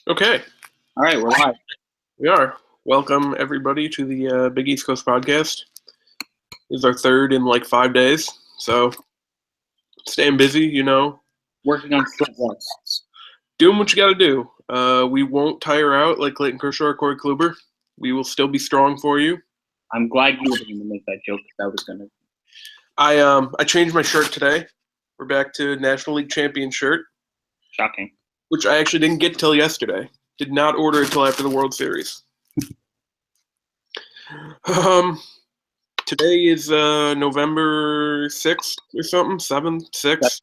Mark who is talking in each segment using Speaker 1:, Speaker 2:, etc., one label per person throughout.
Speaker 1: Okay,
Speaker 2: All right, we're live.
Speaker 1: we are. Welcome, everybody, to the Big East Coast podcast. This is our third in like 5 days, so staying busy,
Speaker 2: Working on short rests.
Speaker 1: doing what you got to do. We won't tire out like Clayton Kershaw or Corey Kluber. We will still be strong for you.
Speaker 2: I'm glad you were going to make that joke because I was going to.
Speaker 1: I changed my shirt today. We're back to National League champion shirt,
Speaker 2: Shocking.
Speaker 1: which I actually didn't get till yesterday. Did not order it till after the World Series. Today is November 6th or something, 7th, 6th,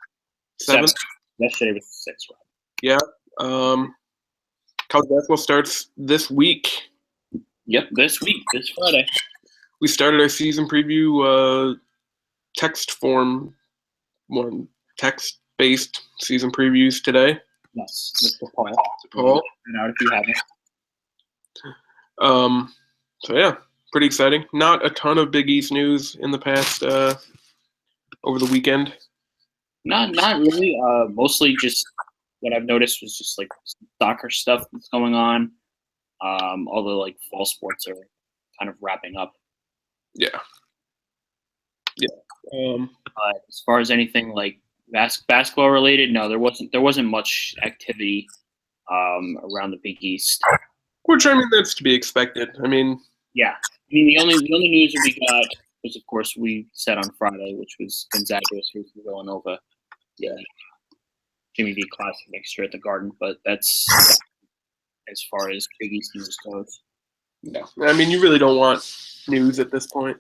Speaker 1: 7th.
Speaker 2: Yesterday was 6th, right?
Speaker 1: Yeah. College basketball starts this week.
Speaker 2: Yep, this week, this Friday.
Speaker 1: We started our season preview text form, text-based season previews today.
Speaker 2: Yes, Mr. Paul.
Speaker 1: Paul.
Speaker 2: Out if you haven't.
Speaker 1: So yeah, pretty exciting. Not a ton of Big East news in the past over the weekend.
Speaker 2: Not really. Mostly just what I've noticed was just like soccer stuff that's going on. Although like fall sports are kind of wrapping up.
Speaker 1: Yeah.
Speaker 2: But as far as anything like basketball related, no, there wasn't much activity around the Big East.
Speaker 1: Which, I mean, that's to be expected. I mean,
Speaker 2: yeah. I mean, the only news that we got was, of course, we said on Friday, which was Gonzaga versus Villanova. Yeah, Jimmy V Classic next year at the Garden, but that's as far as Big East news goes.
Speaker 1: No, I mean, you really don't want news at this point.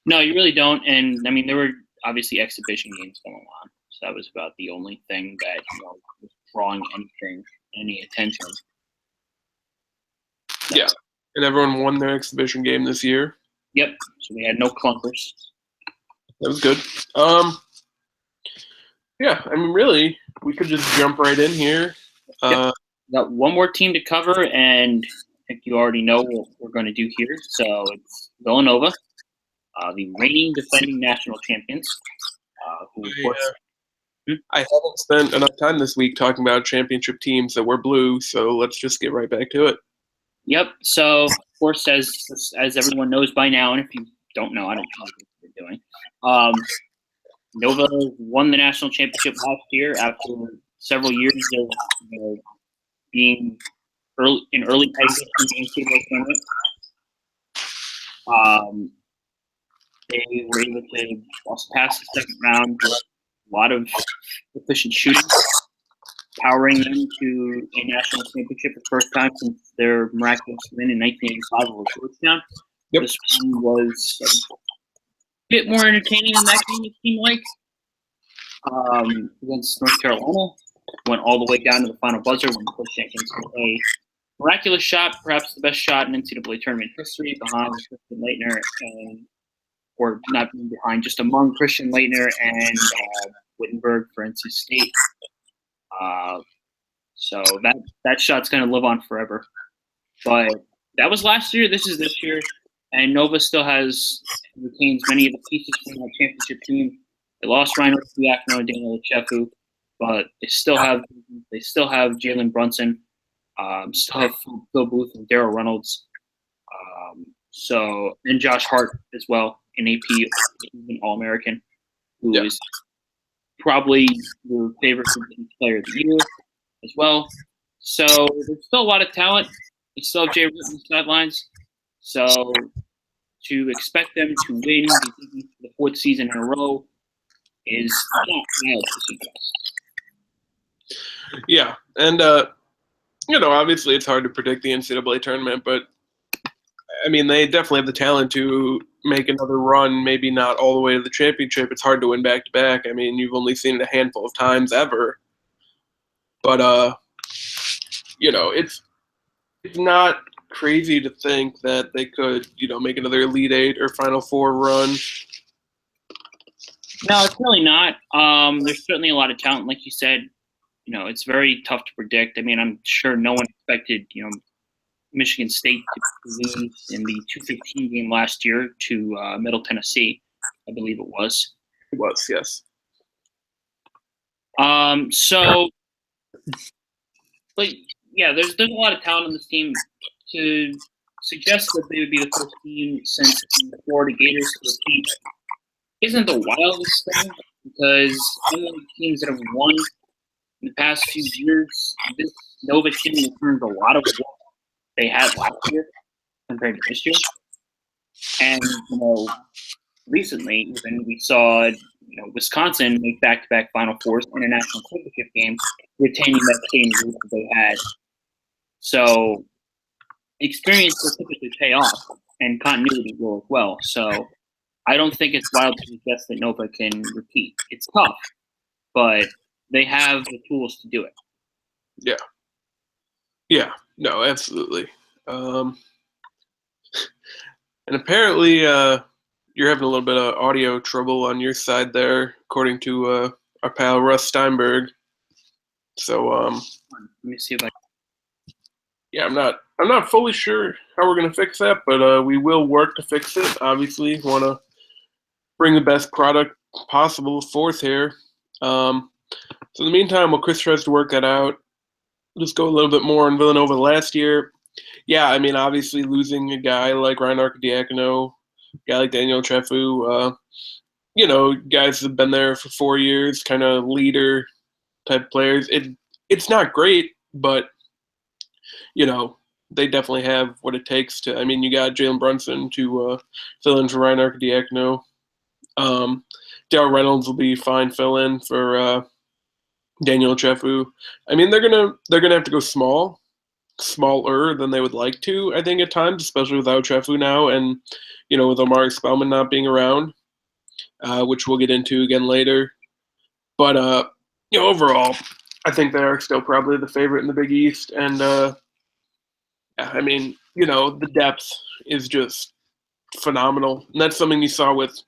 Speaker 2: No, you really don't. And I mean, there were obviously exhibition games going on, so that was about the only thing that was drawing any attention.
Speaker 1: Yeah, and everyone won their exhibition game this year.
Speaker 2: Yep. So we had no clunkers.
Speaker 1: That was good. Yeah, I mean, really, we could just jump right in here.
Speaker 2: Yep. Got one more team to cover, and I think you already know what we're going to do here. So it's Villanova, the reigning defending national champions. Who, of course,
Speaker 1: I haven't spent enough time this week talking about championship teams that were blue, so let's just get right back to it.
Speaker 2: Yep. So, of course, as everyone knows by now, and if you don't know, I don't know what you're doing. Nova won the national championship last year after several years of being in early pegs in the NCAA tournament. They were able to also pass the second round with a lot of efficient shooting, powering them to a national championship for the first time since their miraculous win in 1985 over Georgetown.
Speaker 1: Yep.
Speaker 2: This one was a bit more entertaining than that game, it seemed like. Against North Carolina, went all the way down to the final buzzer when Chris Jenkins hit a miraculous shot, perhaps the best shot in NCAA tournament history, behind Christian Laettner or not behind, just among Christian Laettner and Wittenberg for NC State. So that shot's going to live on forever. But that was last year. This is this year. And Nova still retains many of the pieces from that championship team. They lost Ryan Diacono and Daniel Ochefu, but they still have Jalen Brunson, still have Phil Booth and Darryl Reynolds, and Josh Hart as well, an AP All-American, who is probably your favorite player of the year as well. So there's still a lot of talent. They still have Jay Root on the sidelines. So to expect them to win the fourth season in a row is not wild to suggest.
Speaker 1: Yeah, and obviously it's hard to predict the NCAA tournament, but I mean they definitely have the talent to make another run. Maybe not all the way to the championship. It's hard to win back to back. I mean, you've only seen it a handful of times ever, but it's not crazy to think that they could make another Elite Eight or Final Four run.
Speaker 2: No, it's really not. There's certainly a lot of talent, like you said. It's very tough to predict. I mean, I'm sure no one expected, Michigan State to lose in the 215 game last year to Middle Tennessee, I believe it was.
Speaker 1: It was, yes.
Speaker 2: So, but yeah, there's a lot of talent on this team. To suggest that they would be the first team since the Florida Gators to repeat isn't the wildest thing, because unlike teams that have won in the past few years, this Nova team returns a lot of what they had last year compared to this year. And recently, even we saw Wisconsin make back-to-back Final Fours in a national championship game, retaining that same group that they had. So experience will typically pay off, and continuity will as well. So I don't think it's wild to suggest that Nova can repeat. It's tough, but they have the tools to do it.
Speaker 1: Yeah. Yeah. No, absolutely. And apparently, you're having a little bit of audio trouble on your side there, according to our pal Russ Steinberg. So,
Speaker 2: Let me see if I.
Speaker 1: yeah, I'm not fully sure how we're gonna fix that, but we will work to fix it. Obviously, want to bring the best product possible forth here. So in the meantime, while Chris tries to work that out, let's go a little bit more on Villanova last year. Yeah, I mean, obviously losing a guy like Ryan Arcidiacono, a guy like Daniel Trefu, guys that have been there for 4 years, kind of leader type players. It's not great, but they definitely have what it takes to. I mean, you got Jalen Brunson to fill in for Ryan Arcidiacono. Darryl Reynolds will be fine fill in for Daniel Trefu. I mean, they're gonna have to go smaller than they would like to, I think, at times, especially without Trefu now, and with Omari Spellman not being around, which we'll get into again later. But overall, I think they are still probably the favorite in the Big East, and yeah, I mean, the depth is just phenomenal, and that's something you saw with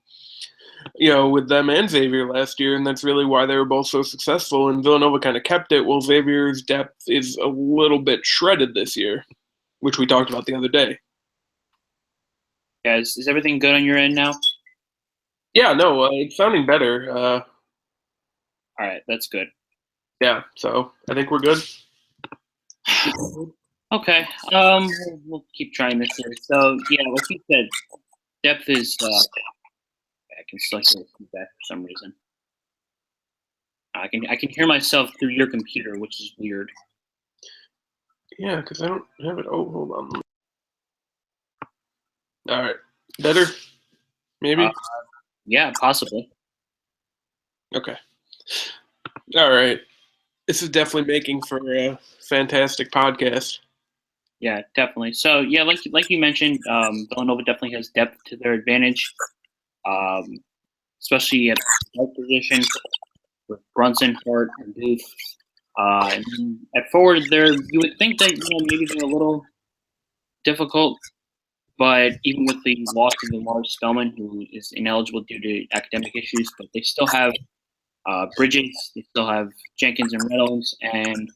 Speaker 1: them and Xavier last year, and that's really why they were both so successful. And Villanova kind of kept it. Well, Xavier's depth is a little bit shredded this year, which we talked about the other day.
Speaker 2: Guys, is everything good on your end now?
Speaker 1: Yeah, no, it's sounding better.
Speaker 2: All right, that's good.
Speaker 1: Yeah, so I think we're good.
Speaker 2: Okay, we'll keep trying this here. So yeah, like you said, depth is. I can still hear feedback for some reason. I can hear myself through your computer, which is weird.
Speaker 1: Yeah, because I don't have it. Oh, hold on. All right, better? Maybe.
Speaker 2: Yeah, possibly.
Speaker 1: Okay. All right. This is definitely making for a fantastic podcast.
Speaker 2: Yeah, definitely. So yeah, like you mentioned, Villanova definitely has depth to their advantage, especially at the position with Brunson, Hart, and Booth. And at forward, you would think that maybe they're a little difficult, but even with the loss of Lamar Spellman, who is ineligible due to academic issues, but they still have Bridges, they still have Jenkins and Reynolds, and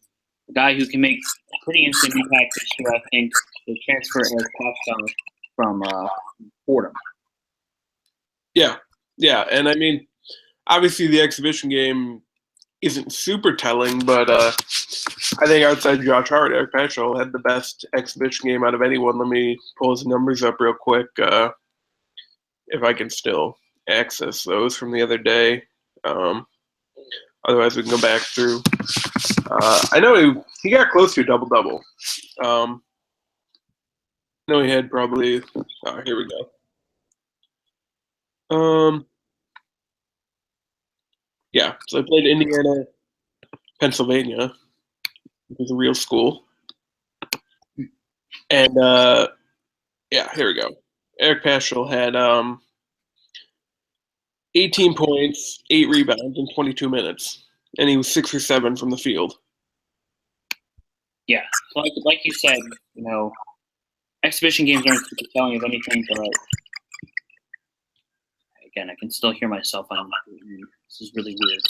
Speaker 2: a guy who can make a pretty instant impact this year, I think, the transfer Eric Pascal from Fordham.
Speaker 1: Yeah, and I mean, obviously the exhibition game isn't super telling, but I think outside Josh Hart, Eric Paschal had the best exhibition game out of anyone. Let me pull his numbers up real quick, if I can still access those from the other day. Otherwise, we can go back through. I know he got close to a double-double. I know he had probably – here we go. Yeah, so I played Indiana, Pennsylvania, which is a real school. And, yeah, here we go. Eric Paschal had 18 points, 8 rebounds in 22 minutes, and he was 6 or 7 from the field.
Speaker 2: Yeah, like you said, exhibition games aren't super telling of anything, but again, I can still hear myself. This is really weird.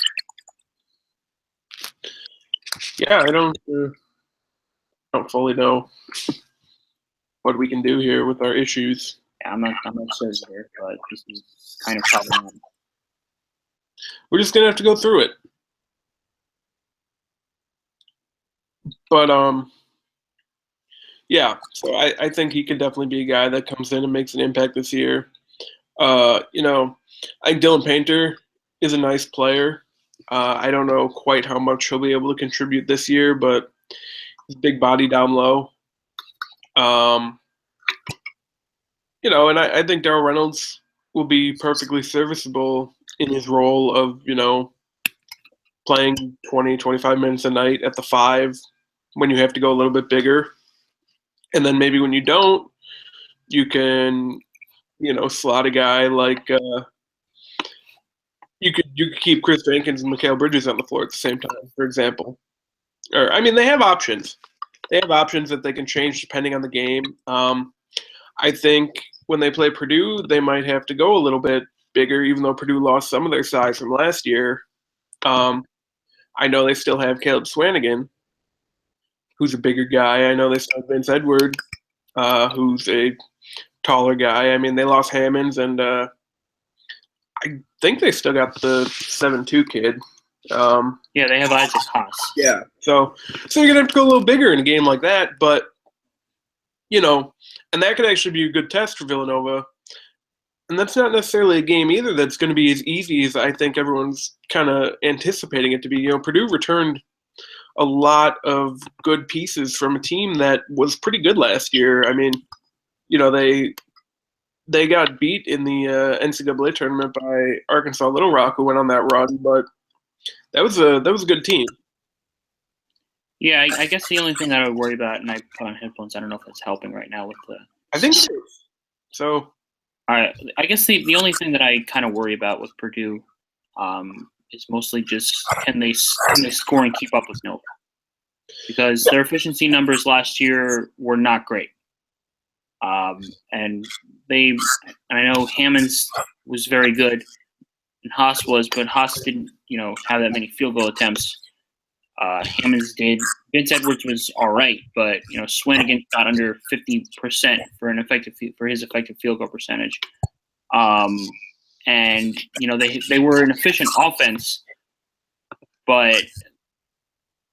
Speaker 1: Yeah, I don't fully know what we can do here with our issues.
Speaker 2: Yeah, I'm not sure here, but this is kind of problematic.
Speaker 1: We're just gonna have to go through it. But Yeah, so I think he could definitely be a guy that comes in and makes an impact this year. I think Dylan Painter is a nice player. I don't know quite how much he'll be able to contribute this year, but he's big body down low. Um, and I think Darrell Reynolds will be perfectly serviceable in his role of, playing 20, 25 minutes a night at the 5 when you have to go a little bit bigger. And then maybe when you don't, you can, slot a guy like you could keep Chris Jenkins and Mikal Bridges on the floor at the same time, for example. Or they have options. They have options that they can change depending on the game. I think when they play Purdue, they might have to go a little bit bigger, even though Purdue lost some of their size from last year. I know they still have Caleb Swanigan, who's a bigger guy. I know they still have Vince Edward, who's a taller guy. They lost Hammonds, and I think they still got the 7'2" kid.
Speaker 2: Yeah, they have Isaac Haas.
Speaker 1: Yeah, so you're gonna have to go a little bigger in a game like that, but and that could actually be a good test for Villanova. And that's not necessarily a game either that's going to be as easy as I think everyone's kind of anticipating it to be. Purdue returned a lot of good pieces from a team that was pretty good last year. They got beat in the NCAA tournament by Arkansas Little Rock, who went on that run, but that was a good team.
Speaker 2: Yeah, I guess the only thing that I would worry about, and I put on headphones, I don't know if it's helping right now with the.
Speaker 1: I think it is. So.
Speaker 2: I guess the only thing that I kind of worry about with Purdue is mostly just can they score and keep up with Nova, because their efficiency numbers last year were not great, and I know Hammonds was very good and Haas was, but Haas didn't have that many field goal attempts. Hammonds did. Vince Edwards was all right, but Swanigan got under 50% for his effective field goal percentage. And they were an efficient offense, but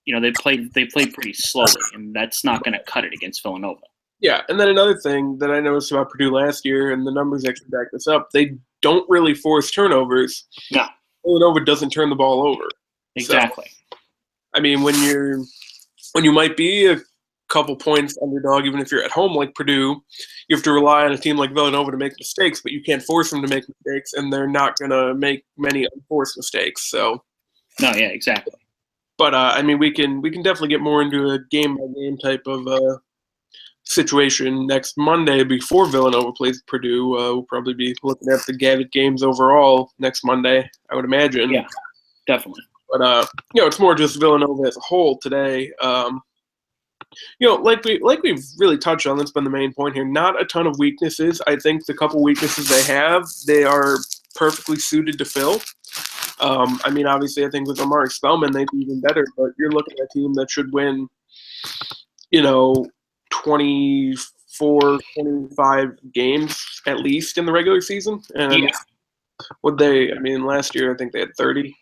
Speaker 2: they played pretty slowly, and that's not going to cut it against Villanova.
Speaker 1: Yeah, and then another thing that I noticed about Purdue last year, and the numbers actually back this up, they don't really force turnovers.
Speaker 2: No,
Speaker 1: Villanova doesn't turn the ball over.
Speaker 2: Exactly.
Speaker 1: So, when you might be a couple points underdog, even if you're at home like Purdue, you have to rely on a team like Villanova to make mistakes, but you can't force them to make mistakes, and they're not going to make many unforced mistakes. So,
Speaker 2: no, yeah, exactly.
Speaker 1: But we can definitely get more into a game by game type of situation next Monday before Villanova plays Purdue. We'll probably be looking at the Gavitt games overall next Monday, I would imagine.
Speaker 2: Yeah, definitely.
Speaker 1: But it's more just Villanova as a whole today. Like we've really touched on, that's been the main point here. Not a ton of weaknesses. I think the couple weaknesses they are perfectly suited to fill. Obviously, I think with Omari Spellman, they'd be even better. But you're looking at a team that should win, 24, 25 games at least in the regular season. And last year I think they had 30.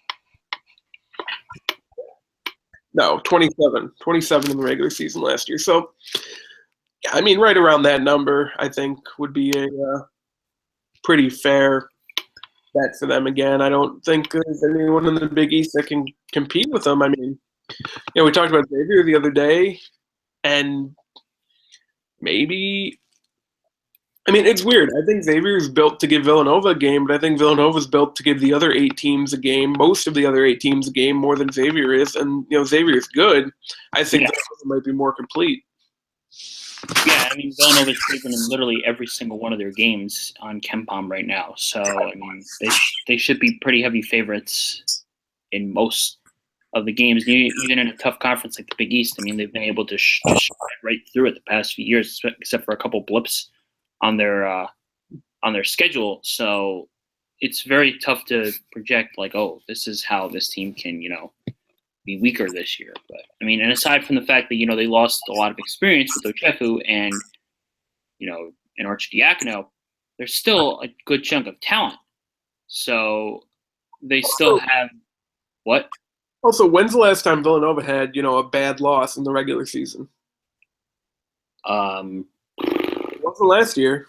Speaker 1: No, 27 in the regular season last year. So, right around that number, I think would be a pretty fair bet for them again. I don't think there's anyone in the Big East that can compete with them. We talked about Xavier the other day, and maybe it's weird. I think Xavier's built to give Villanova a game, but I think Villanova's built to give the other 8 teams a game, most of the other 8 teams a game, more than Xavier is. And, Xavier's good. I think Villanova might be more complete.
Speaker 2: Yeah, Villanova's taken in literally every single one of their games on KenPom right now. So, they should be pretty heavy favorites in most of the games. Even in a tough conference like the Big East, they've been able to slide right through it the past few years, except for a couple blips on their schedule. So it's very tough to project this is how this team can be weaker this year. But and aside from the fact that they lost a lot of experience with Ochefu and and Archidiakono, there's still a good chunk of talent. So they still have what?
Speaker 1: Also, when's the last time Villanova had a bad loss in the regular season? It wasn't last year.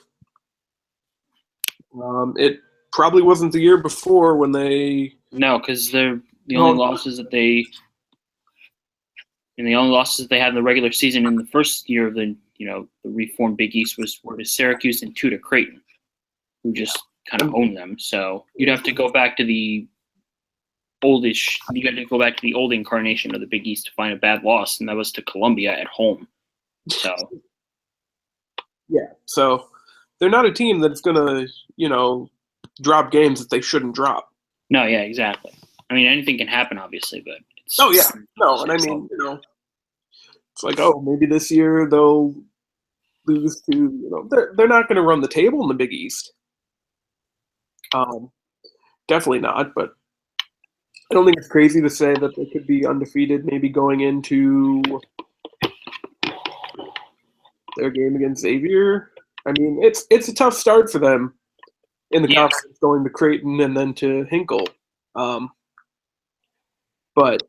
Speaker 1: It probably wasn't the year before when they.
Speaker 2: No, because the only losses that they had in the regular season in the first year of the reformed Big East were to Syracuse and two to Creighton, who just kind of owned them. So you'd have to go back to the old incarnation of the Big East to find a bad loss, and that was to Columbia at home. So
Speaker 1: yeah, so they're not a team that's gonna drop games that they shouldn't drop.
Speaker 2: No, yeah, exactly. I mean, anything can happen, obviously, but it's
Speaker 1: and I mean, it's like, oh, maybe this year they'll lose to, they're not going to run the table in the Big East. Definitely not, but I don't think it's crazy to say that they could be undefeated maybe going into their game against Xavier. I mean, it's a tough start for them in the conference, going to Creighton and then to Hinkle. But,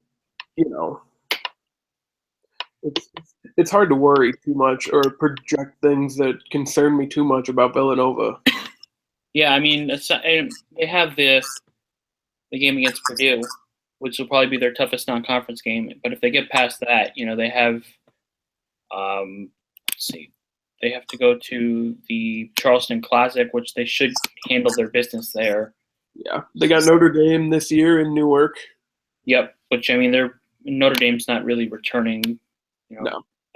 Speaker 1: it's hard to worry too much or project things that concern me too much about Villanova.
Speaker 2: Yeah, I mean, they have the game against Purdue, which will probably be their toughest non-conference game. But if they get past that, they have, they have to go to the Charleston Classic, which they should handle their business there.
Speaker 1: Yeah, they got Notre Dame this year in Newark.
Speaker 2: Yep, which, I mean, Notre Dame's not really returning,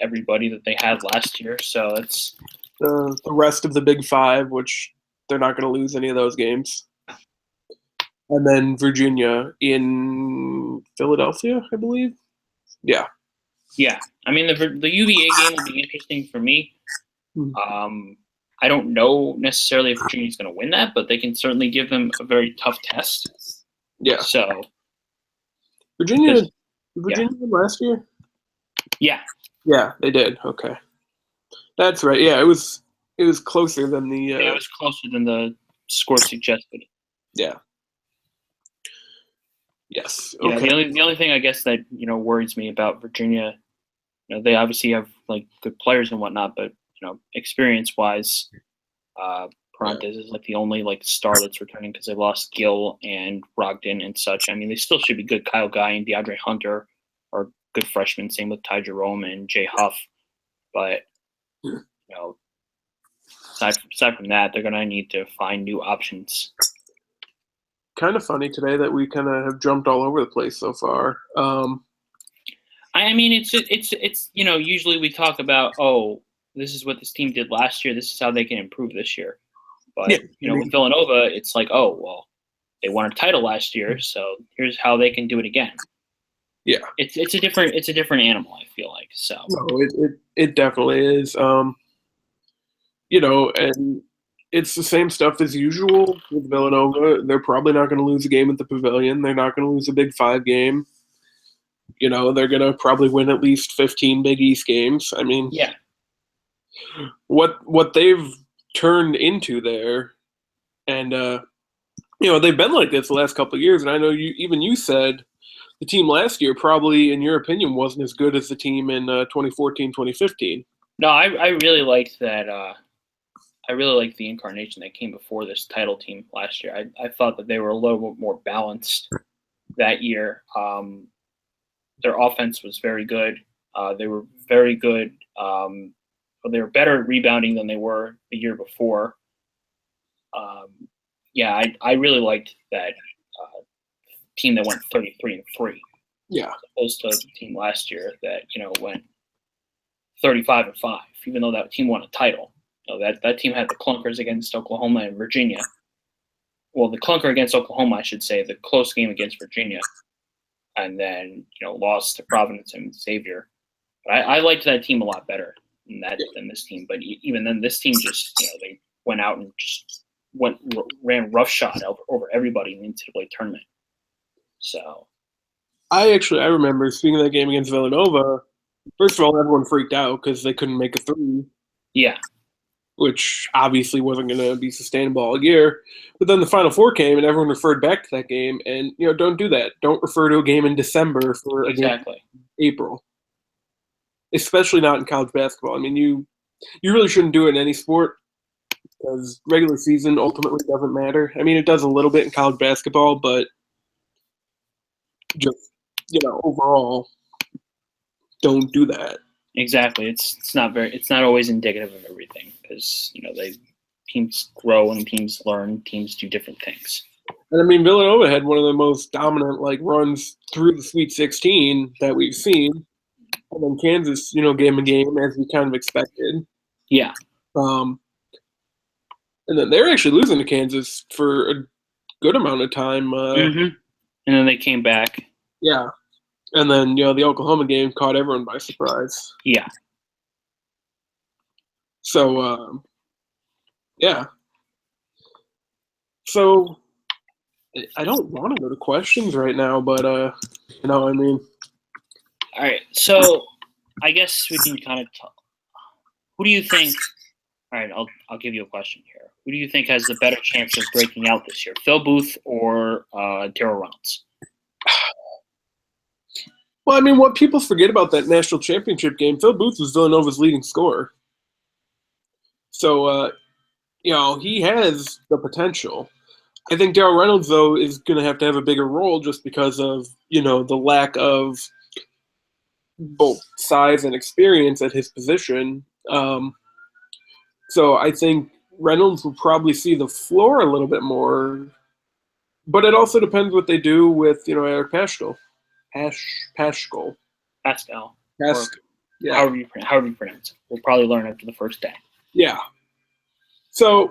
Speaker 2: everybody that they had last year. So it's
Speaker 1: the rest of the Big Five, which they're not going to lose any of those games. And then Virginia in Philadelphia, I believe. Yeah.
Speaker 2: Yeah. I mean, the UVA game will be interesting for me. I don't know necessarily if Virginia's going to win that, but they can certainly give them a very tough test.
Speaker 1: Yeah.
Speaker 2: So
Speaker 1: Virginia won last year?
Speaker 2: Yeah.
Speaker 1: Yeah, they did. Okay. That's right. Yeah, it was closer than the
Speaker 2: it was closer than the score suggested.
Speaker 1: Yeah. Yes. Okay.
Speaker 2: Yeah, the only thing I guess that worries me about Virginia, they obviously have like good players and whatnot, but experience wise, Parantes is like the only like star that's returning because they lost Gill and Brogdon and such. I mean, they still should be good. Kyle Guy and DeAndre Hunter are good freshmen. Same with Ty Jerome and Jay Huff, but aside from that, they're gonna need to find new options.
Speaker 1: Kind of funny today that we kind of have jumped all over the place so far.
Speaker 2: I mean, it's usually we talk about, this is what this team did last year. This is how they can improve this year. But with Villanova, it's like, they won a title last year, so here's how they can do it again.
Speaker 1: Yeah,
Speaker 2: it's a different animal. I feel like so.
Speaker 1: No, it definitely is. And it's the same stuff as usual with Villanova. They're probably not going to lose a game at the Pavilion. They're not going to lose a Big Five game. They're going to probably win at least 15 Big East games. I mean,
Speaker 2: yeah.
Speaker 1: What they've turned into there, and they've been like this the last couple of years. And I know you said the team last year probably, in your opinion, wasn't as good as the team in 2014, 2015.
Speaker 2: No, I really liked that. I really liked the incarnation that came before this title team last year. I thought that they were a little bit more balanced that year. Their offense was very good. They were very good. They were better at rebounding than they were the year before. I really liked that team that went 33-3.
Speaker 1: Yeah.
Speaker 2: As opposed to the team last year that went 35-5. Even though that team won a title, that team had the clunkers against Oklahoma and Virginia. Well, the clunker against Oklahoma, I should say, the close game against Virginia, and then lost to Providence and Xavier. But I liked that team a lot better than this team. But even then, this team just they went out and just ran roughshod over everybody in the NCAA tournament. So
Speaker 1: I remember speaking of that game against Villanova. First of all, everyone freaked out because they couldn't make a three.
Speaker 2: Yeah.
Speaker 1: Which obviously wasn't going to be sustainable all year. But then the Final Four came, and everyone referred back to that game. And, don't do that. Don't refer to a game in December for a game in April. Especially not in college basketball. I mean, you really shouldn't do it in any sport because regular season ultimately doesn't matter. I mean, it does a little bit in college basketball, but just, overall, don't do that.
Speaker 2: Exactly. It's not always indicative of everything because teams grow and teams learn, teams do different things.
Speaker 1: And I mean, Villanova had one of the most dominant runs through the Sweet 16 that we've seen, and then Kansas, game a game as we kind of expected.
Speaker 2: Yeah.
Speaker 1: And then they're actually losing to Kansas for a good amount of time.
Speaker 2: And then they came back.
Speaker 1: Yeah. And then, the Oklahoma game caught everyone by surprise.
Speaker 2: Yeah.
Speaker 1: So, yeah. So, I don't want to go to questions right now, but, I mean.
Speaker 2: All right. So, I guess we can kind of talk. Who do you think – all right, I'll give you a question here. Who do you think has the better chance of breaking out this year, Phil Booth or Darryl Reynolds?
Speaker 1: Well, I mean, what people forget about that national championship game, Phil Booth was Villanova's leading scorer. So, he has the potential. I think Darryl Reynolds, though, is going to have a bigger role just because of, the lack of both size and experience at his position. So I think Reynolds will probably see the floor a little bit more. But it also depends what they do with, Eric Paschal. Pascal.
Speaker 2: Yeah. However you pronounce it. We'll probably learn after the first day.
Speaker 1: Yeah. So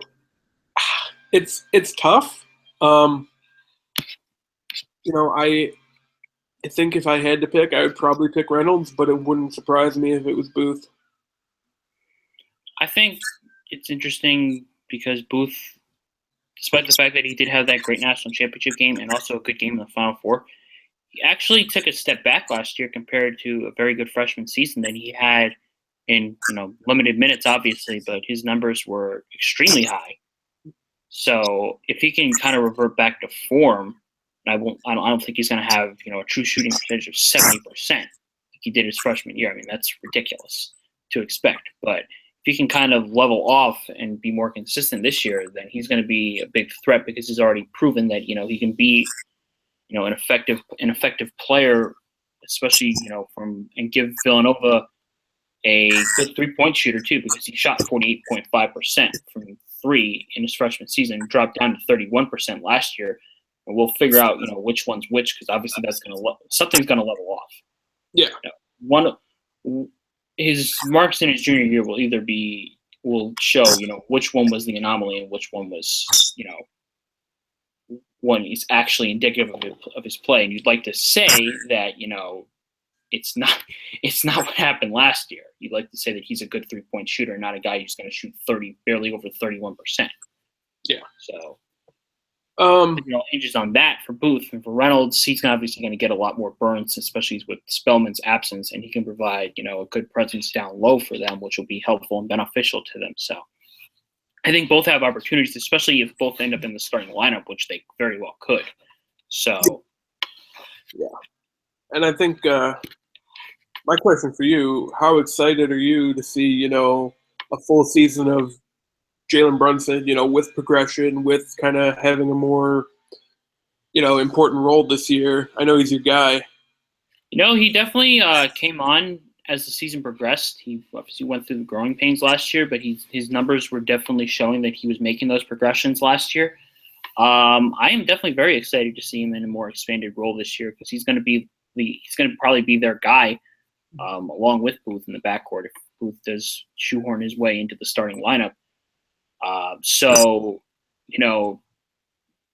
Speaker 1: it's tough. I think if I had to pick, I would probably pick Reynolds, but it wouldn't surprise me if it was Booth.
Speaker 2: I think it's interesting because Booth, despite the fact that he did have that great national championship game and also a good game in the Final Four, he actually took a step back last year compared to a very good freshman season that he had in limited minutes, obviously, but his numbers were extremely high. So if he can kind of revert back to form, I don't think he's going to have a true shooting percentage of 70% like he did his freshman year. I mean, that's ridiculous to expect. But if he can kind of level off and be more consistent this year, then he's going to be a big threat because he's already proven that he can be an effective player, especially and give Villanova a good 3-point shooter too, because he shot 48.5% from three in his freshman season, dropped down to 31% last year, and we'll figure out which one's which because obviously something's going to level off.
Speaker 1: Yeah,
Speaker 2: his marks in his junior year will show which one was the anomaly and which one was one is actually indicative of his play, and you'd like to say that it's not what happened last year. You'd like to say that he's a good 3-point shooter, not a guy who's going to shoot barely over 31%.
Speaker 1: Yeah.
Speaker 2: So, hinges on that for Booth, and for Reynolds, he's obviously going to get a lot more burns, especially with Spellman's absence, and he can provide a good presence down low for them, which will be helpful and beneficial to them. So, I think both have opportunities, especially if both end up in the starting lineup, which they very well could. So,
Speaker 1: yeah. And I think my question for you, how excited are you to see, a full season of Jalen Brunson, with progression, with kind of having a more, important role this year? I know he's your guy.
Speaker 2: He definitely came on as the season progressed. He obviously went through the growing pains last year, but his numbers were definitely showing that he was making those progressions last year. I am definitely very excited to see him in a more expanded role this year because he's going to probably be their guy along with Booth in the backcourt if Booth does shoehorn his way into the starting lineup. So,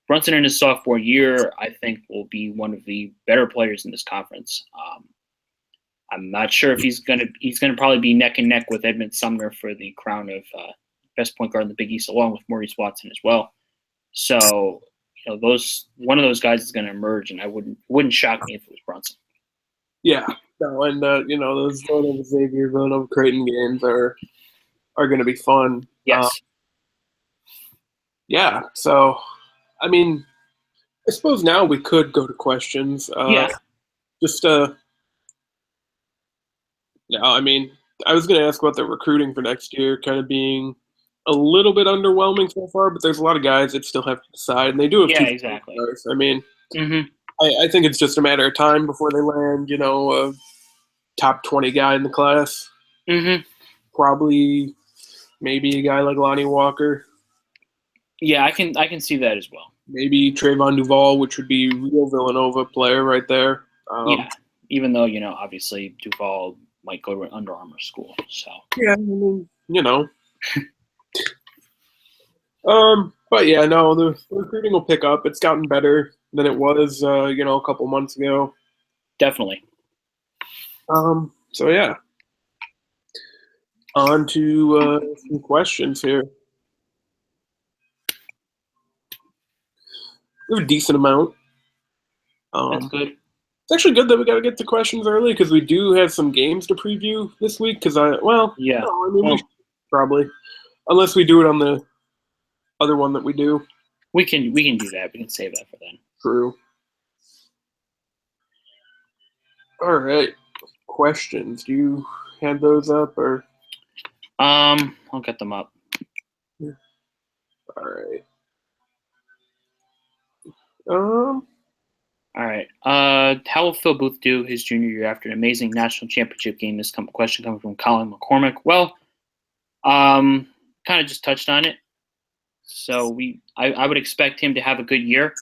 Speaker 2: Brunson in his sophomore year, I think, will be one of the better players in this conference. I'm not sure if he's gonna probably be neck and neck with Edmund Sumner for the crown of best point guard in the Big East, along with Maurice Watson as well. So, one of those guys is going to emerge, and I wouldn't shock me if it was Brunson.
Speaker 1: Yeah, no, and those Villanova Xavier, Villanova Creighton games are going to be fun.
Speaker 2: Yes.
Speaker 1: Yeah. So, I mean, I suppose now we could go to questions.
Speaker 2: Yeah.
Speaker 1: Just I mean, I was going to ask about the recruiting for next year, kind of being a little bit underwhelming so far, but there's a lot of guys that still have to decide, and they do have
Speaker 2: Yeah,
Speaker 1: two
Speaker 2: exactly.
Speaker 1: stars. I mean,
Speaker 2: Mm-hmm.
Speaker 1: I think it's just a matter of time before they land, a top 20 guy in the class.
Speaker 2: Mm-hmm.
Speaker 1: Probably maybe a guy like Lonnie Walker.
Speaker 2: Yeah, I can see that as well.
Speaker 1: Maybe Trayvon Duval, which would be a real Villanova player right there.
Speaker 2: Yeah, even though obviously Duval might go to an Under Armour school, so
Speaker 1: Yeah, I mean, But yeah, no, the recruiting will pick up. It's gotten better than it was, a couple months ago.
Speaker 2: definitely.
Speaker 1: So yeah, on to some questions here. We have a decent amount.
Speaker 2: That's good.
Speaker 1: It's actually good that we got to get to questions early because we do have some games to preview this week.
Speaker 2: Yeah.
Speaker 1: We should probably, unless we do it on the other one that we do.
Speaker 2: We can do that. We can save that for then.
Speaker 1: True. All right. Questions. Do you have those up or?
Speaker 2: I'll get them up.
Speaker 1: All right.
Speaker 2: All right. How will Phil Booth do his junior year after an amazing national championship game? This question coming from Colin McCormick. Well, kind of just touched on it. So I would expect him to have a good year.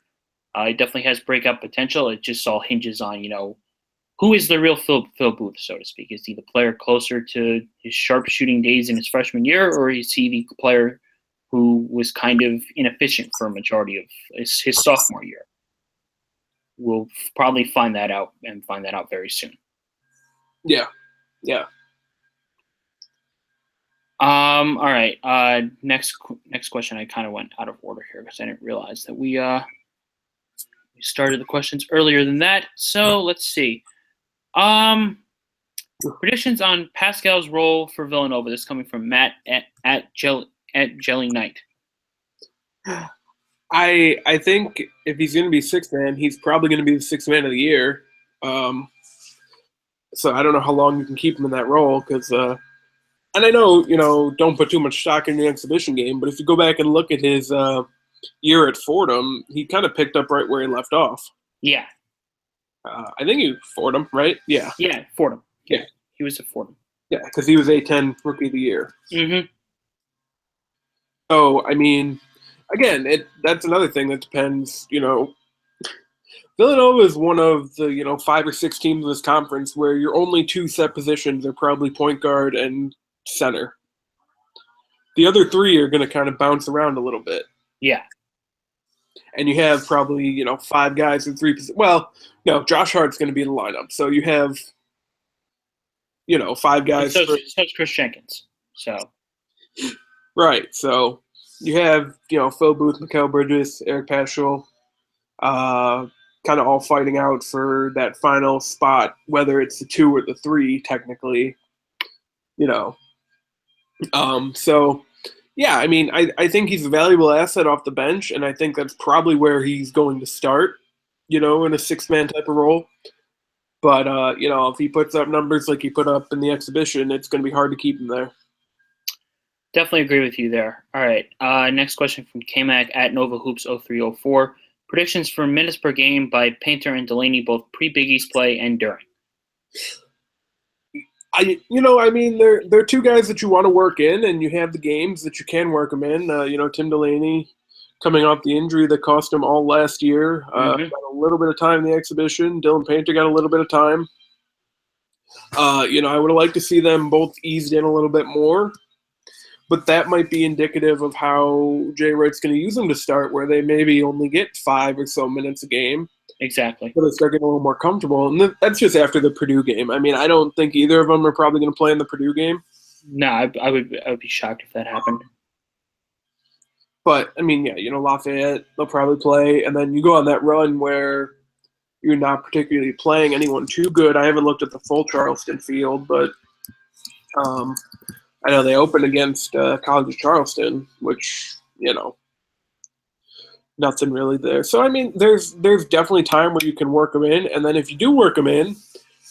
Speaker 2: He definitely has breakout potential. It just all hinges on who is the real Phil Booth, so to speak. Is he the player closer to his sharpshooting days in his freshman year, or is he the player who was kind of inefficient for a majority of his sophomore year? We'll probably find that out very soon.
Speaker 1: Yeah.
Speaker 2: All right. Next question. I kind of went out of order here because I didn't realize that we started the questions earlier than that. So let's see. Predictions on Pascal's role for Villanova. This is coming from Matt at Jelly Knight.
Speaker 1: I think if he's going to be sixth man, he's probably going to be the sixth man of the year. So I don't know how long you can keep him in that role because, and I know don't put too much stock in the exhibition game, but if you go back and look at his year at Fordham, he kind of picked up right where he left off.
Speaker 2: Yeah.
Speaker 1: I think he Fordham, right? Yeah.
Speaker 2: Yeah, Fordham.
Speaker 1: Yeah.
Speaker 2: He was at Fordham.
Speaker 1: Yeah, because he was A10 Rookie of the Year.
Speaker 2: Mm-hmm.
Speaker 1: So, I mean, again, that's another thing that depends, Villanova is one of the, 5 or 6 teams in this conference where your only 2 set positions are probably point guard and center. The other 3 are going to kind of bounce around a little bit.
Speaker 2: Yeah.
Speaker 1: And you have probably, 5 guys in 3 positions. Well, no, Josh Hart's going to be in the lineup. So you have, 5 guys.
Speaker 2: So it's Chris Jenkins. So.
Speaker 1: Right. So you have, Phil Booth, Mikal Bridges, Eric Paschal, kind of all fighting out for that final spot, whether it's the 2 or the 3, technically. So, yeah, I mean, I think he's a valuable asset off the bench, and I think that's probably where he's going to start, in a six-man type of role. But, if he puts up numbers like he put up in the exhibition, it's going to be hard to keep him there.
Speaker 2: Definitely agree with you there. All right. Next question from K-Mac at Nova Hoops 0304. Predictions for minutes per game by Painter and Delaney, both pre-Big East play and during.
Speaker 1: They're 2 guys that you want to work in, and you have the games that you can work them in. Tim Delaney coming off the injury that cost him all last year. Got a little bit of time in the exhibition. Dylan Painter got a little bit of time. I would have liked to see them both eased in a little bit more. But that might be indicative of how Jay Wright's going to use them to start, where they maybe only get 5 or so minutes a game.
Speaker 2: Exactly.
Speaker 1: So they start getting a little more comfortable. And that's just after the Purdue game. I mean, I don't think either of them are probably going to play in the Purdue game.
Speaker 2: No, I would be shocked if that happened.
Speaker 1: But, I mean, yeah, Lafayette, they'll probably play. And then you go on that run where you're not particularly playing anyone too good. I haven't looked at the full Charleston field, but I know they opened against College of Charleston, which, nothing really there. So, I mean, there's definitely time where you can work them in. And then if you do work them in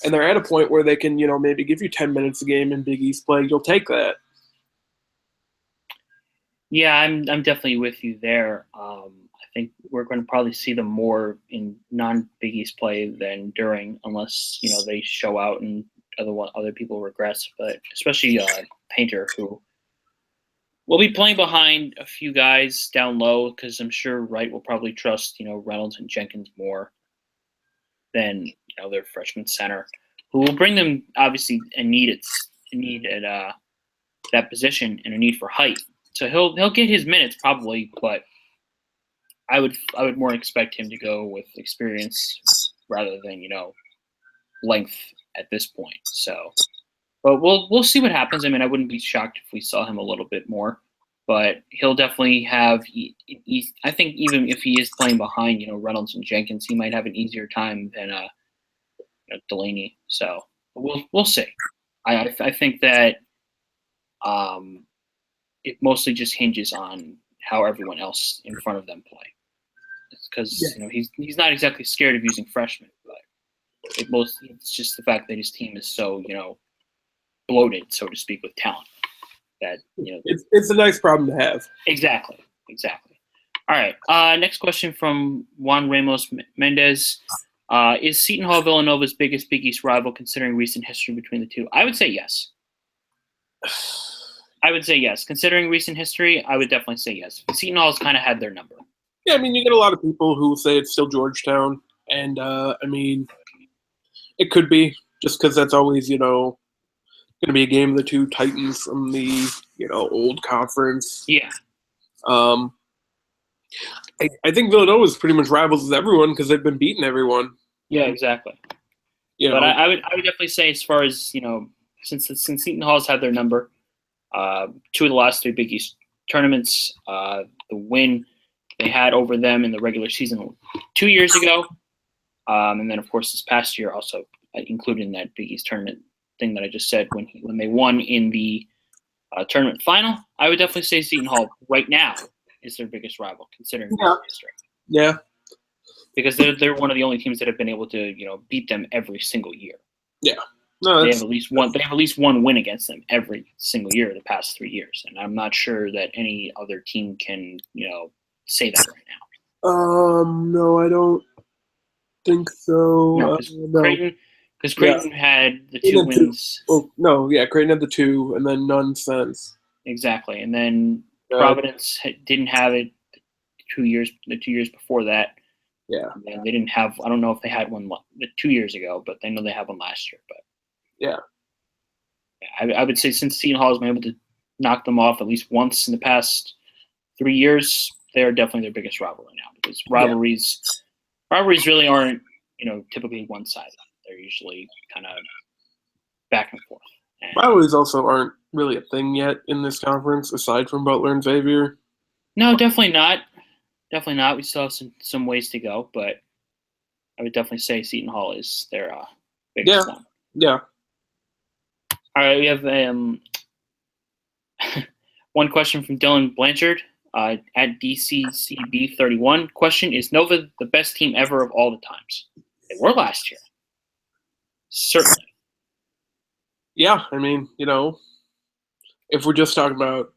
Speaker 1: and they're at a point where they can, maybe give you 10 minutes a game in Big East play, you'll take that.
Speaker 2: Yeah, I'm definitely with you there. I think we're going to probably see them more in non-Big East play than during, unless they show out and other people regress. But especially Painter, who will be playing behind a few guys down low, because I'm sure Wright will probably trust Reynolds and Jenkins more than their freshman center, who will bring them obviously a need at that position and a need for height. So he'll get his minutes probably, but I would more expect him to go with experience rather than length at this point. So, but we'll see what happens. I mean, I wouldn't be shocked if we saw him a little bit more, but he'll definitely have. I think even if he is playing behind Reynolds and Jenkins, he might have an easier time than Delaney. So we'll see. I think that it mostly just hinges on how everyone else in front of them play. Because he's not exactly scared of using freshmen, but it's just the fact that his team is so bloated, so to speak, with talent. That
Speaker 1: it's a nice problem to have.
Speaker 2: Exactly. All right. Next question from Juan Ramos Mendez. Is Seton Hall Villanova's biggest Big East rival, considering recent history between the two? I would say yes. Considering recent history, I would definitely say yes. Seton Hall's kind of had their number.
Speaker 1: Yeah, I mean, you get a lot of people who say it's still Georgetown, and I mean, it could be just because that's always going to be a game of the two Titans from the old conference.
Speaker 2: Yeah.
Speaker 1: I think Villanova's pretty much rivals with everyone because they've been beating everyone.
Speaker 2: Yeah, exactly. But I would definitely say, as far as since Seton Hall's had their number. 2 of the last 3 Big East tournaments, the win they had over them in the regular season 2 years ago, and then of course this past year also included in that Big East tournament thing that I just said when they won in the tournament final. I would definitely say Seton Hall right now is their biggest rival, considering their history.
Speaker 1: Yeah,
Speaker 2: because they're one of the only teams that have been able to beat them every single year.
Speaker 1: Yeah. No,
Speaker 2: they have at least one. They have at least one win against them every single year the past 3 years, and I'm not sure that any other team can, say that right now.
Speaker 1: No, I don't think so.
Speaker 2: No, because Creighton had the 2 wins.
Speaker 1: Creighton had the 2, and then none since.
Speaker 2: Exactly, and then Providence didn't have it the 2 years before that.
Speaker 1: Yeah,
Speaker 2: and they didn't have. I don't know if they had one 2 years ago, but they know they had one last year. But
Speaker 1: yeah,
Speaker 2: I would say since Seton Hall has been able to knock them off at least once in the past 3 years, they are definitely their biggest rival right now, because rivalries really aren't typically one-sided. They're usually kind of back and forth.
Speaker 1: Rivalries also aren't really a thing yet in this conference, aside from Butler and Xavier.
Speaker 2: No, definitely not. Definitely not. We still have some ways to go, but I would definitely say Seton Hall is their biggest one.
Speaker 1: Yeah.
Speaker 2: All right, we have one question from Dylan Blanchard at DCCB31. Question: is Nova the best team ever of all the times? They were last year. Certainly.
Speaker 1: Yeah, I mean, if we're just talking about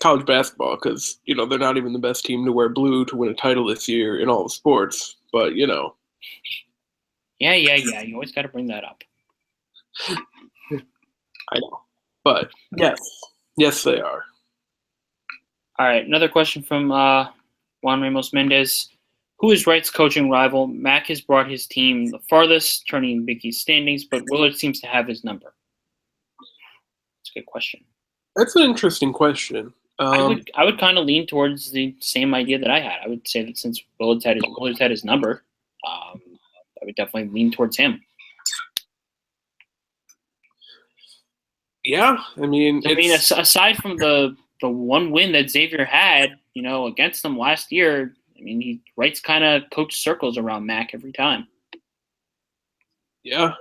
Speaker 1: college basketball, because, they're not even the best team to wear blue to win a title this year in all the sports, but,
Speaker 2: Yeah, you always got to bring that up.
Speaker 1: I know. But, yes, they are.
Speaker 2: All right, another question from Juan Ramos Mendez. Who is Wright's coaching rival? Mac has brought his team the farthest, turning Big East standings, but Willard seems to have his number. That's a good question. That's
Speaker 1: an interesting question.
Speaker 2: I would kind of lean towards the same idea that I had. I would say that since Willard's had his number, I would definitely lean towards him.
Speaker 1: Yeah, I mean,
Speaker 2: aside from the one win that Xavier had, against them last year, I mean, Wright's kind of coached circles around Mac every time.
Speaker 1: Yeah.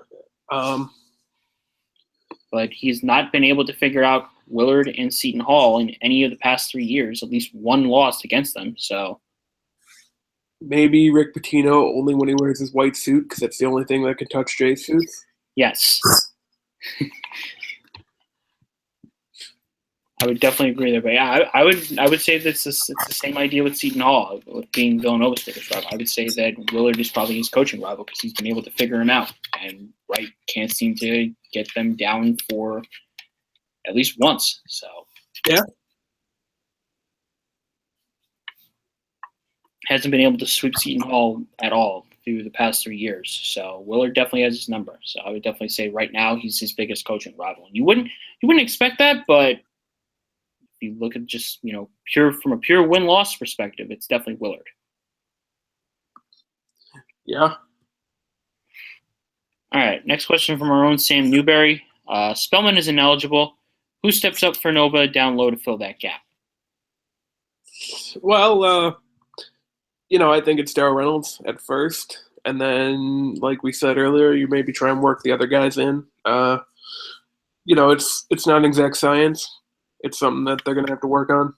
Speaker 2: But he's not been able to figure out Willard and Seton Hall in any of the past 3 years. At least one loss against them. So
Speaker 1: maybe Rick Pitino only when he wears his white suit, because that's the only thing that can touch Jay's suits.
Speaker 2: Yes. I would definitely agree there, but yeah, I would say this is it's the same idea with Seton Hall, with being Villanova's biggest rival. I would say that Willard is probably his coaching rival because he's been able to figure him out, and Wright can't seem to get them down for at least once. So
Speaker 1: Yeah.
Speaker 2: Hasn't been able to sweep Seton Hall at all through the past 3 years. So Willard definitely has his number. So I would definitely say right now he's his biggest coaching rival. And you wouldn't expect that, but if you look at just, from a pure win-loss perspective, it's definitely Willard.
Speaker 1: Yeah.
Speaker 2: All right, next question from our own Sam Newberry. Spellman is ineligible. Who steps up for Nova down low to fill that gap?
Speaker 1: Well, I think it's Darryl Reynolds at first. And then, like we said earlier, you maybe try and work the other guys in. It's not an exact science. It's something that they're going to have to work on.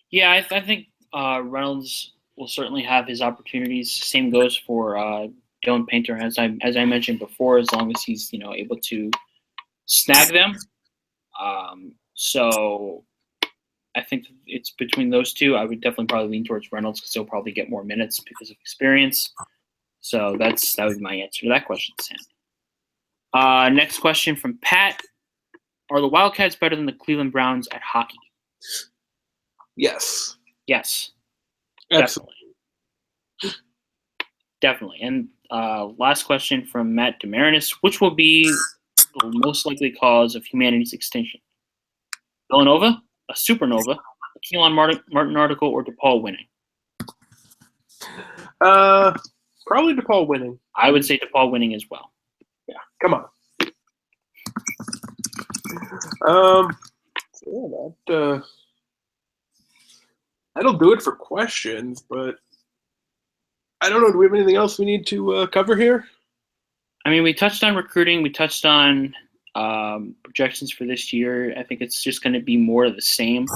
Speaker 2: Yeah, I think Reynolds will certainly have his opportunities. Same goes for Dylan Painter, as I mentioned before, as long as he's able to snag them. So I think it's between those two. I would definitely probably lean towards Reynolds because he'll probably get more minutes because of experience. So that would be my answer to that question, Sam. Next question from Pat. Are the Wildcats better than the Cleveland Browns at hockey?
Speaker 1: Yes.
Speaker 2: Yes.
Speaker 1: Absolutely.
Speaker 2: Definitely. And last question from Matt Demarinis. Which will be the most likely cause of humanity's extinction? Villanova, a supernova, a Keelan Martin article, or DePaul winning?
Speaker 1: Probably DePaul winning.
Speaker 2: I would say DePaul winning as well.
Speaker 1: Yeah, come on. That'll do it for questions, but I don't know. Do we have anything else we need to cover here?
Speaker 2: I mean, we touched on recruiting. We touched on projections for this year. I think it's just going to be more of the same.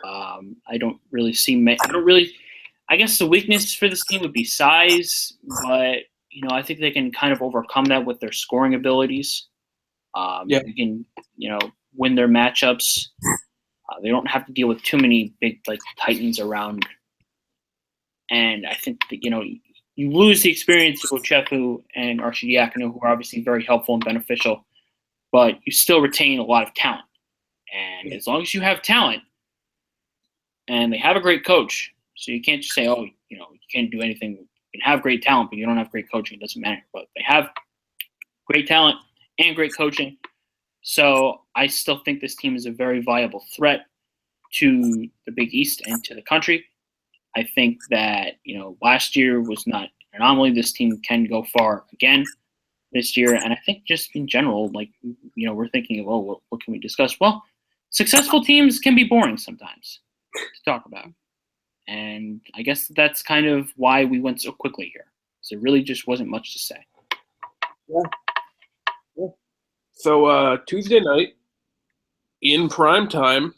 Speaker 2: I don't really see. I guess the weakness for this team would be size, but I think they can kind of overcome that with their scoring abilities.
Speaker 1: Yeah.
Speaker 2: You can win their matchups. They don't have to deal with too many big Titans around. And I think that you lose the experience of Ochefu and Arcidiacono, who are obviously very helpful and beneficial, but you still retain a lot of talent. And as long as you have talent, and they have a great coach, so you can't just say, you can't do anything. You can have great talent, but you don't have great coaching. It doesn't matter. But they have great talent and great coaching. So I still think this team is a very viable threat to the Big East and to the country. I think that, last year was not an anomaly. This team can go far again this year. And I think just in general, we're thinking of, what can we discuss? Well, successful teams can be boring sometimes to talk about. And I guess that's kind of why we went so quickly here. So there really just wasn't much to say.
Speaker 1: Yeah. So Tuesday night in prime time,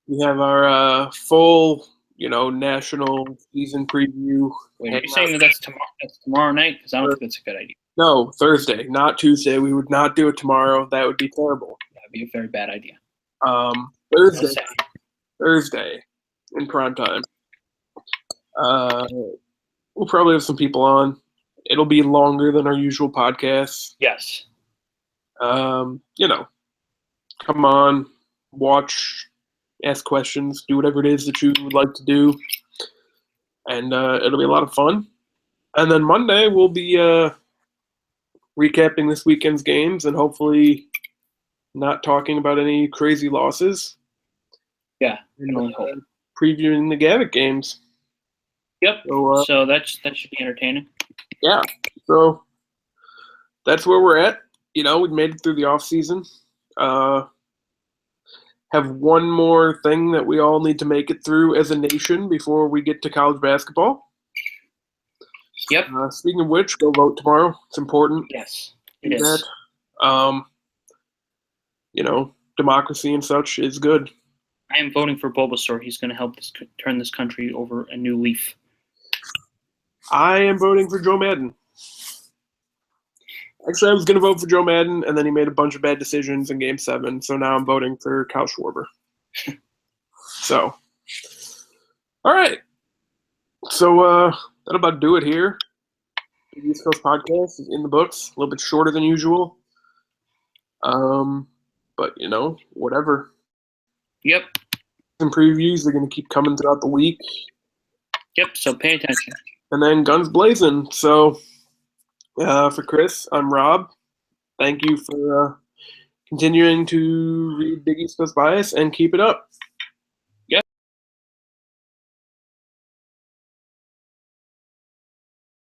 Speaker 1: we have our full, national season preview.
Speaker 2: Wait, are you saying that's tomorrow night? Because I don't think that's a good idea.
Speaker 1: No, Thursday, not Tuesday. We would not do it tomorrow. That would be terrible.
Speaker 2: That would be a very bad idea.
Speaker 1: Thursday in prime time. We'll probably have some people on. It'll be longer than our usual podcasts.
Speaker 2: Yes.
Speaker 1: Come on, watch, ask questions, do whatever it is that you would like to do. And it'll be a lot of fun. And then Monday we'll be recapping this weekend's games and hopefully not talking about any crazy losses.
Speaker 2: Yeah,
Speaker 1: and previewing the Gavitt games.
Speaker 2: Yep. So that should be entertaining.
Speaker 1: Yeah. So that's where we're at. We've made it through the off season. Have one more thing that we all need to make it through as a nation before we get to college basketball.
Speaker 2: Yep.
Speaker 1: Speaking of which, go vote tomorrow. It's important.
Speaker 2: Yes, it is.
Speaker 1: Democracy and such is good.
Speaker 2: I am voting for Bulbasaur. He's going to help turn this country over a new leaf.
Speaker 1: I am voting for Joe Madden. Actually, I was going to vote for Joe Madden, and then he made a bunch of bad decisions in Game 7, so now I'm voting for Kyle Schwarber. So, all right. So that'll about do it here. The East Coast podcast is in the books, a little bit shorter than usual. But, whatever.
Speaker 2: Yep.
Speaker 1: Some previews are going to keep coming throughout the week.
Speaker 2: Yep, so pay attention.
Speaker 1: And then guns blazing. So for Chris, I'm Rob. Thank you for continuing to read Big East Coast Bias and keep it up.